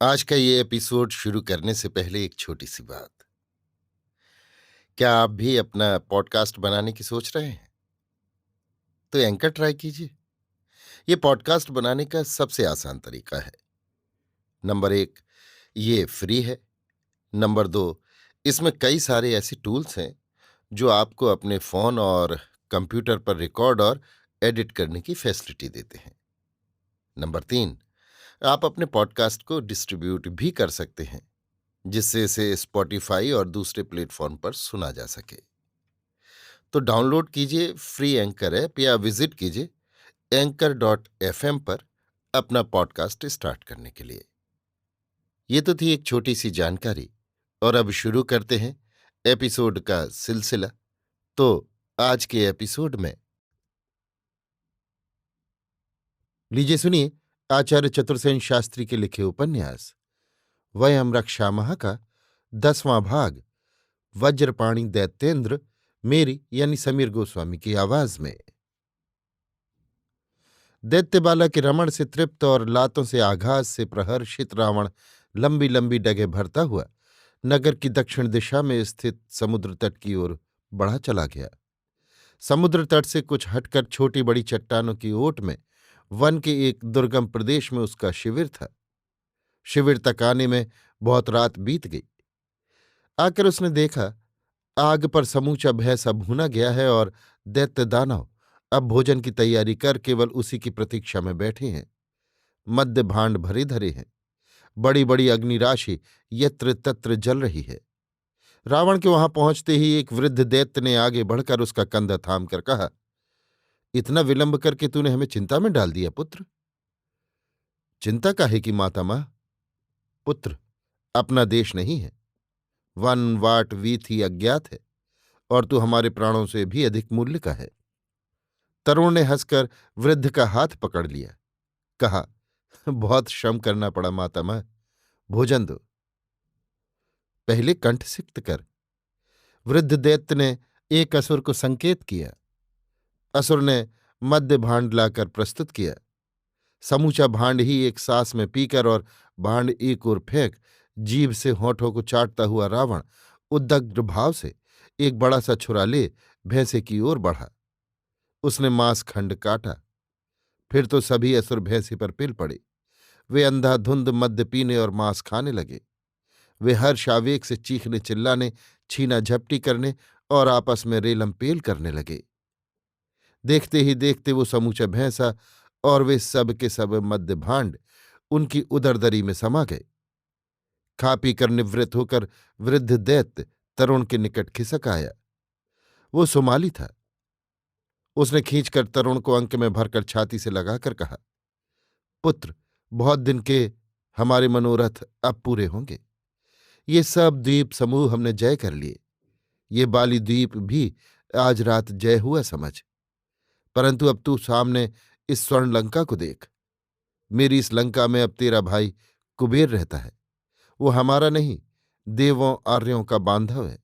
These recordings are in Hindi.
आज का ये एपिसोड शुरू करने से पहले एक छोटी सी बात। क्या आप भी अपना पॉडकास्ट बनाने की सोच रहे हैं? तो एंकर ट्राई कीजिए। ये पॉडकास्ट बनाने का सबसे आसान तरीका है। नंबर एक, ये फ्री है। नंबर दो, इसमें कई सारे ऐसे टूल्स हैं जो आपको अपने फोन और कंप्यूटर पर रिकॉर्ड और एडिट करने की फैसिलिटी देते हैं। नंबर तीन, आप अपने पॉडकास्ट को डिस्ट्रीब्यूट भी कर सकते हैं, जिससे इसे स्पॉटिफाई और दूसरे प्लेटफॉर्म पर सुना जा सके। तो डाउनलोड कीजिए फ्री एंकर ऐप या विजिट कीजिए anchor.fm पर अपना पॉडकास्ट स्टार्ट करने के लिए। ये तो थी एक छोटी सी जानकारी, और अब शुरू करते हैं एपिसोड का सिलसिला। तो आज के एपिसोड में लीजिए सुनिए आचार्य चतुर्सेन शास्त्री के लिखे उपन्यास वयम रक्षामः का 10वां भाग, वज्रपाणि दैत्येंद्र, मेरी यानी समीर गोस्वामी की आवाज में। दैत्यबाला के रमण से तृप्त और लातों से आघात से प्रहर्षित रावण लंबी लंबी डगे भरता हुआ नगर की दक्षिण दिशा में स्थित समुद्र तट की ओर बढ़ा चला गया। समुद्र तट से कुछ हटकर छोटी बड़ी चट्टानों की ओट में वन के एक दुर्गम प्रदेश में उसका शिविर था। शिविर तक आने में बहुत रात बीत गई। आकर उसने देखा, आग पर समूचा भय भूना गया है और दैत्य दानव अब भोजन की तैयारी कर केवल उसी की प्रतीक्षा में बैठे हैं। मद्य भांड भरे धरे हैं। बड़ी बड़ी अग्निराशि यत्र तत्र जल रही है। रावण के वहां पहुंचते ही एक वृद्ध दैत्य ने आगे बढ़कर उसका कंधा थाम कर कहा, इतना विलंब करके तूने हमें चिंता में डाल दिया पुत्र। चिंता काहे की मातामह? पुत्र, अपना देश नहीं है। वन वाट वीथी अज्ञात है, और तू हमारे प्राणों से भी अधिक मूल्य का है। तरुण ने हंसकर वृद्ध का हाथ पकड़ लिया। कहा, बहुत श्रम करना पड़ा मातामह, भोजन दो, पहले कंठ सिक्त कर। वृद्ध दैत्य ने एक असुर को संकेत किया। असुर ने मद्य भांड लाकर प्रस्तुत किया। समूचा भांड ही एक सांस में पीकर और भांड एक ओर फेंक जीभ से होठों को चाटता हुआ रावण उद्दग्ध भाव से एक बड़ा सा छुरा ले भैंसे की ओर बढ़ा। उसने मांस खंड काटा। फिर तो सभी असुर भैंसे पर पिल पड़े। वे अंधाधुंध मद्य पीने और मांस खाने लगे। वे हर्ष आवेग से चीखने चिल्लाने, छीना झपटी करने और आपस में रेलम पेल करने लगे। देखते ही देखते वो समूचा भैंसा और वे सब के सब मद्य भांड उनकी उदरदरी में समा गए। खा पी कर निवृत्त होकर वृद्ध दैत्य तरुण के निकट खिसक आया। वो सुमाली था। उसने खींचकर तरुण को अंक में भरकर छाती से लगाकर कहा, पुत्र, बहुत दिन के हमारे मनोरथ अब पूरे होंगे। ये सब द्वीप समूह हमने जय कर लिए। ये बाली द्वीप भी आज रात जय हुआ समझ। परंतु अब तू सामने इस स्वर्ण लंका को देख। मेरी इस लंका में अब तेरा भाई कुबेर रहता है। वो हमारा नहीं, देवों आर्यों का बांधव है।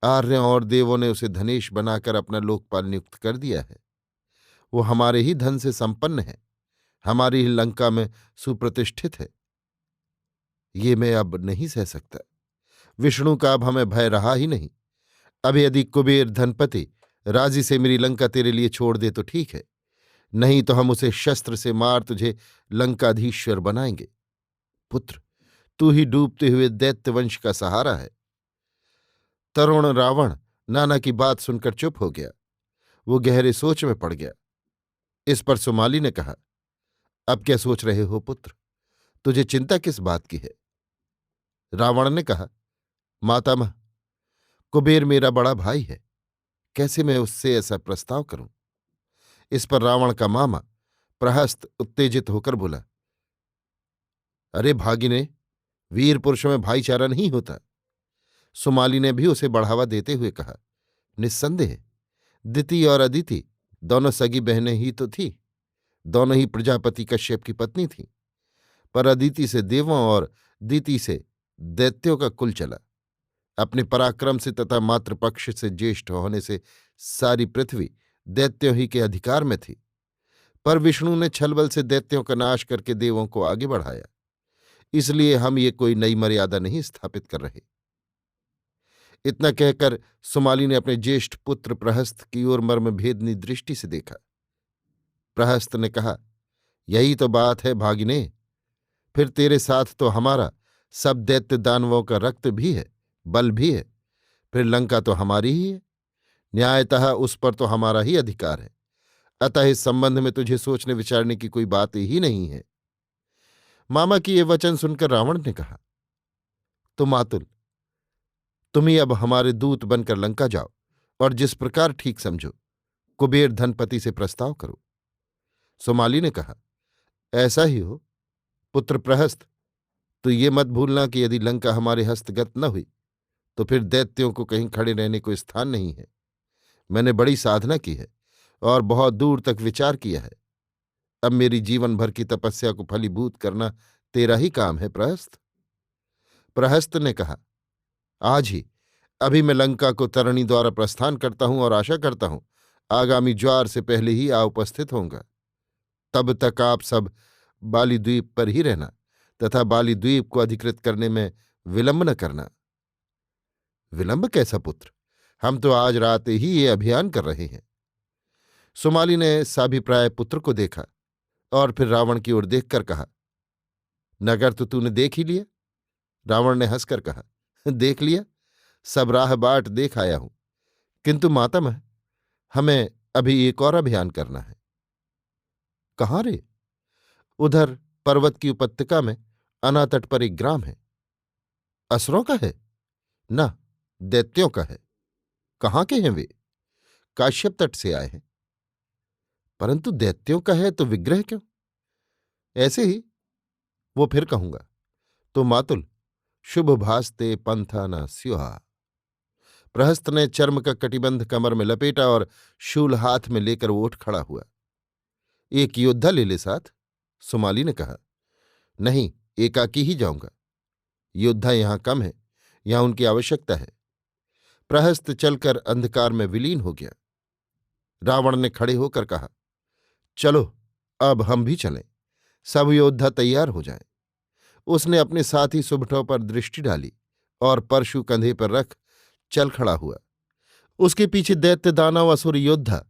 आर्यों और देवों ने उसे धनेश बनाकर अपना लोकपाल नियुक्त कर दिया है। वो हमारे ही धन से संपन्न है, हमारी ही लंका में सुप्रतिष्ठित है। ये मैं अब नहीं सह सकता। विष्णु का अब हमें भय रहा ही नहीं। अब यदि कुबेर धनपति राजी से मेरी लंका तेरे लिए छोड़ दे तो ठीक है, नहीं तो हम उसे शस्त्र से मार तुझे लंकाधीश्वर बनाएंगे। पुत्र, तू ही डूबते हुए दैत्य वंश का सहारा है। तरुण रावण नाना की बात सुनकर चुप हो गया। वो गहरे सोच में पड़ गया। इस पर सुमाली ने कहा, अब क्या सोच रहे हो पुत्र? तुझे चिंता किस बात की है? रावण ने कहा, मातामह, कुबेर मेरा बड़ा भाई है। कैसे मैं उससे ऐसा प्रस्ताव करूं? इस पर रावण का मामा प्रहस्त उत्तेजित होकर बोला, अरे भागिने, वीर पुरुषों में भाईचारा नहीं होता। सुमाली ने भी उसे बढ़ावा देते हुए कहा, निस्संदेह दिति और अदिति दोनों सगी बहनें ही तो थी। दोनों ही प्रजापति कश्यप की पत्नी थीं। पर अदिति से देवों और दिति से दैत्यों का कुल चला। अपने पराक्रम से तथा मातृपक्ष से ज्येष्ठ होने से सारी पृथ्वी दैत्यों ही के अधिकार में थी। पर विष्णु ने छलबल से दैत्यों का नाश करके देवों को आगे बढ़ाया। इसलिए हम ये कोई नई मर्यादा नहीं स्थापित कर रहे। इतना कहकर सुमाली ने अपने ज्येष्ठ पुत्र प्रहस्त की ओर मर्मभेदनी दृष्टि से देखा। प्रहस्त ने कहा, यही तो बात है भागिने। फिर तेरे साथ तो हमारा सब दैत्य दानवों का रक्त भी है, बल भी है। फिर लंका तो हमारी ही है, न्यायतः उस पर तो हमारा ही अधिकार है। अतः इस संबंध में तुझे सोचने विचारने की कोई बात ही नहीं है। मामा की ये वचन सुनकर रावण ने कहा, तो मातुल, तुम ही अब हमारे दूत बनकर लंका जाओ और जिस प्रकार ठीक समझो कुबेर धनपति से प्रस्ताव करो। सुमाली ने कहा, ऐसा ही हो पुत्र प्रहस्त। तो ये मत भूलना कि यदि लंका हमारे हस्तगत न हुई तो फिर दैत्यों को कहीं खड़े रहने को स्थान नहीं है। मैंने बड़ी साधना की है और बहुत दूर तक विचार किया है। अब मेरी जीवन भर की तपस्या को फलीभूत करना तेरा ही काम है प्रहस्त। प्रहस्त ने कहा, आज ही, अभी मैं लंका को तरणी द्वारा प्रस्थान करता हूं और आशा करता हूं आगामी ज्वार से पहले ही आ उपस्थित होऊंगा। तब तक आप सब बाली द्वीप पर ही रहना तथा बाली द्वीप को अधिकृत करने में विलंब न करना। विलंब कैसा पुत्र? हम तो आज रात ही ये अभियान कर रहे हैं। सुमाली ने साभिप्राय पुत्र को देखा और फिर रावण की ओर देखकर कहा, नगर तो तूने देख ही लिया। रावण ने हंसकर कहा, देख लिया, सब राह बाट देख आया हूं, किंतु मातामह, हमें अभी एक और अभियान करना है। कहाँ रे? उधर पर्वत की उपत्यका में अनातट पर एक ग्राम है। असुरों का है? न, दैत्यों का है। कहाँ के हैं वे? काश्यप तट से आए हैं। परंतु दैत्यों का है तो विग्रह क्यों? ऐसे ही, वो फिर कहूंगा। तो मातुल, शुभ भास्ते पंथा न स्युहा। प्रहस्त ने चर्म का कटिबंध कमर में लपेटा और शूल हाथ में लेकर वो उठ खड़ा हुआ। एक योद्धा ले ले साथ, सुमाली ने कहा। नहीं, एकाकी ही जाऊंगा। योद्धा यहां कम है, यहां उनकी आवश्यकता है। प्रहस्त चलकर अंधकार में विलीन हो गया। रावण ने खड़े होकर कहा, चलो अब हम भी चलें। सब योद्धा तैयार हो जाएं। उसने अपने साथी सुबठों पर दृष्टि डाली और परशु कंधे पर रख चल खड़ा हुआ। उसके पीछे दैत्य दानव असुर योद्धा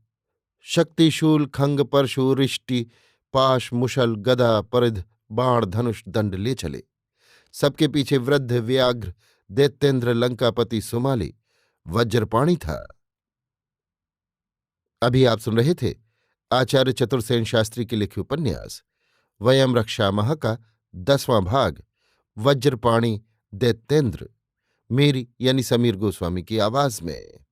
शक्तिशूल खंग परशु रिष्टि पाश मुशल गदा परिध बाण धनुष दंड ले चले। सबके पीछे वृद्ध व्याघ्र दैत्येंद्र लंकापति सुमाली वज्रपाणी था। अभी आप सुन रहे थे आचार्य चतुर्सेन शास्त्री के लिखे उपन्यास वयम रक्षामः का 10वां भाग, वज्रपाणी दैत्येंद्र, मेरी यानी समीर गोस्वामी की आवाज में।